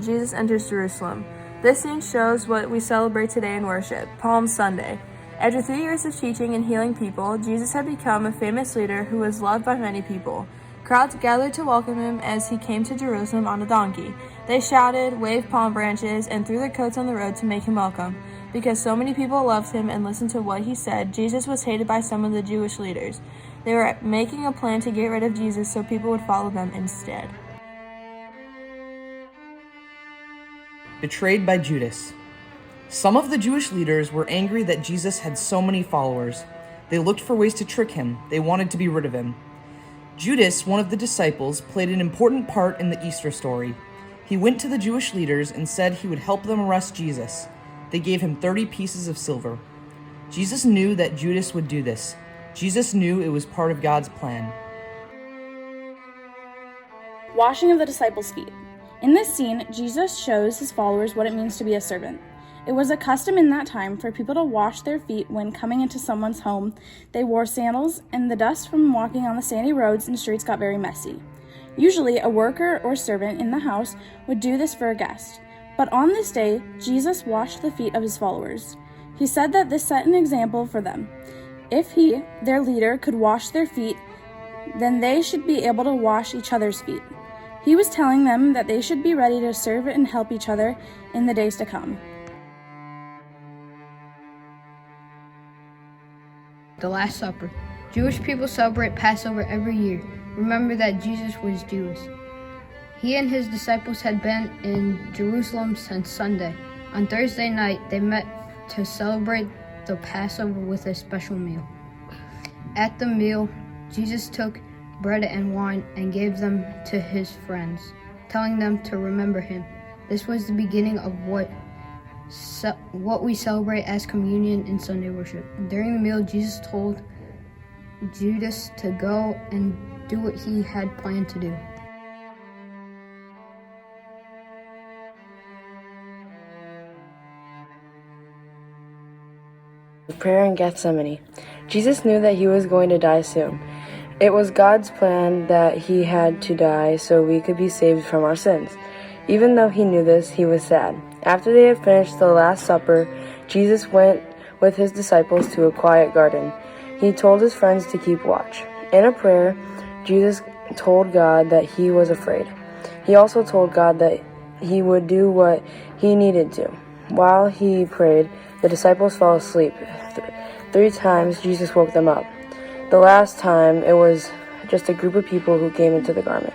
Jesus enters Jerusalem. This scene shows what we celebrate today in worship, Palm Sunday. After 3 years of teaching and healing people, Jesus had become a famous leader who was loved by many people. Crowds gathered to welcome him as he came to Jerusalem on a donkey. They shouted, waved palm branches, and threw their coats on the road to make him welcome. Because so many people loved him and listened to what he said, Jesus was hated by some of the Jewish leaders. They were making a plan to get rid of Jesus so people would follow them instead. Betrayed by Judas. Some of the Jewish leaders were angry that Jesus had so many followers. They looked for ways to trick him. They wanted to be rid of him. Judas, one of the disciples, played an important part in the Easter story. He went to the Jewish leaders and said he would help them arrest Jesus. They gave him 30 pieces of silver. Jesus knew that Judas would do this. Jesus knew it was part of God's plan. Washing of the disciples' feet. In this scene, Jesus shows his followers what it means to be a servant. It was a custom in that time for people to wash their feet when coming into someone's home. They wore sandals, and the dust from walking on the sandy roads and streets got very messy. Usually, a worker or servant in the house would do this for a guest. But on this day, Jesus washed the feet of his followers. He said that this set an example for them. If he, their leader, could wash their feet, then they should be able to wash each other's feet. He was telling them that they should be ready to serve and help each other in the days to come. The Last Supper. Jewish people celebrate Passover every year. Remember that Jesus was Jewish. He and his disciples had been in Jerusalem since Sunday. On Thursday night, they met to celebrate the Passover with a special meal. At the meal, Jesus took bread and wine and gave them to his friends, telling them to remember him. This was the beginning of what we celebrate as communion in Sunday worship. During the meal, Jesus told Judas to go and do what he had planned to do. Prayer in Gethsemane. Jesus knew that he was going to die soon. It was God's plan that he had to die so we could be saved from our sins. Even though he knew this, he was sad. After they had finished the Last Supper, Jesus went with his disciples to a quiet garden. He told his friends to keep watch. In a prayer, Jesus told God that he was afraid. He also told God that he would do what he needed to. While he prayed, the disciples fell asleep. 3 times Jesus woke them up. The last time, it was just a group of people who came into the garden.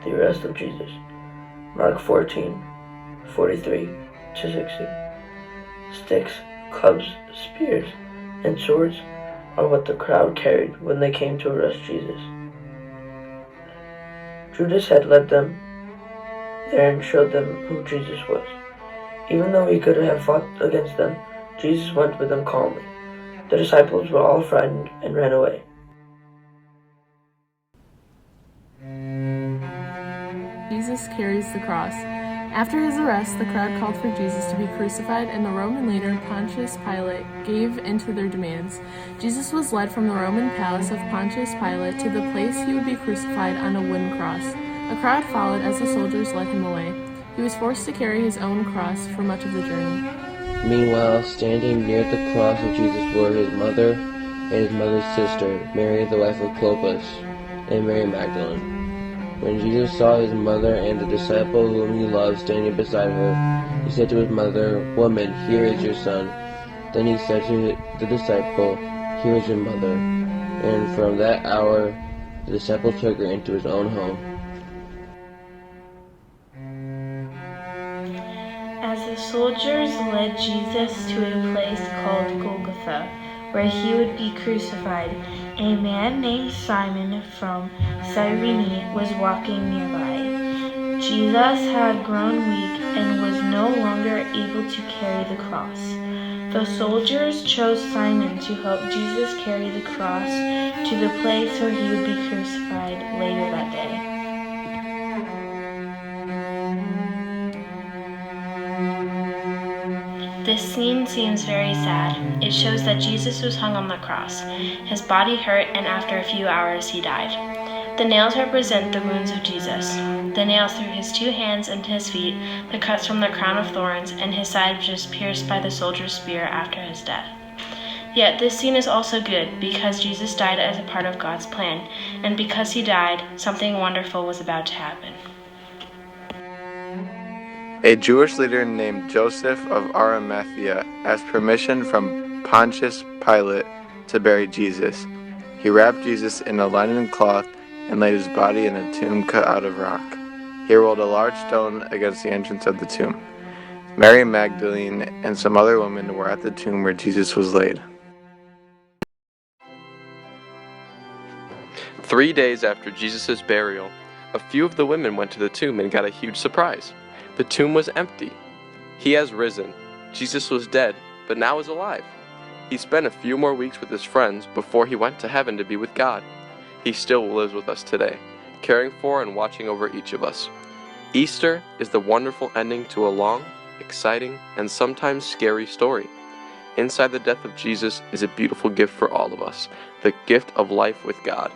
The arrest of Jesus. Mark 14:43-60. Sticks, clubs, spears, and swords are what the crowd carried when they came to arrest Jesus. Judas had led them there and showed them who Jesus was. Even though he could have fought against them, Jesus went with them calmly. The disciples were all frightened and ran away. Jesus carries the cross. After his arrest, the crowd called for Jesus to be crucified, and the Roman leader, Pontius Pilate, gave in to their demands. Jesus was led from the Roman palace of Pontius Pilate to the place he would be crucified on a wooden cross. A crowd followed as the soldiers led him away. He was forced to carry his own cross for much of the journey. Meanwhile, standing near the cross of Jesus were his mother and his mother's sister, Mary the wife of Clopas, and Mary Magdalene. When Jesus saw his mother and the disciple whom he loved standing beside her, he said to his mother, "Woman, here is your son." Then he said to the disciple, "Here is your mother." And from that hour, the disciple took her into his own home. As the soldiers led Jesus to a place called Golgotha, where he would be crucified, a man named Simon from Cyrene was walking nearby. Jesus had grown weak and was no longer able to carry the cross. The soldiers chose Simon to help Jesus carry the cross to the place where he would be crucified later that day. This scene seems very sad. It shows that Jesus was hung on the cross. His body hurt, and after a few hours he died. The nails represent the wounds of Jesus. The nails through his 2 hands and his feet, the cuts from the crown of thorns, and his side which is pierced by the soldier's spear after his death. Yet this scene is also good because Jesus died as a part of God's plan, and because he died, something wonderful was about to happen. A Jewish leader named Joseph of Arimathea asked permission from Pontius Pilate to bury Jesus. He wrapped Jesus in a linen cloth and laid his body in a tomb cut out of rock. He rolled a large stone against the entrance of the tomb. Mary Magdalene and some other women were at the tomb where Jesus was laid. 3 days after Jesus' burial, a few of the women went to the tomb and got a huge surprise. The tomb was empty. He has risen. Jesus was dead, but now is alive. He spent a few more weeks with his friends before he went to heaven to be with God. He still lives with us today, caring for and watching over each of us. Easter is the wonderful ending to a long, exciting, and sometimes scary story. Inside the death of Jesus is a beautiful gift for all of us, the gift of life with God.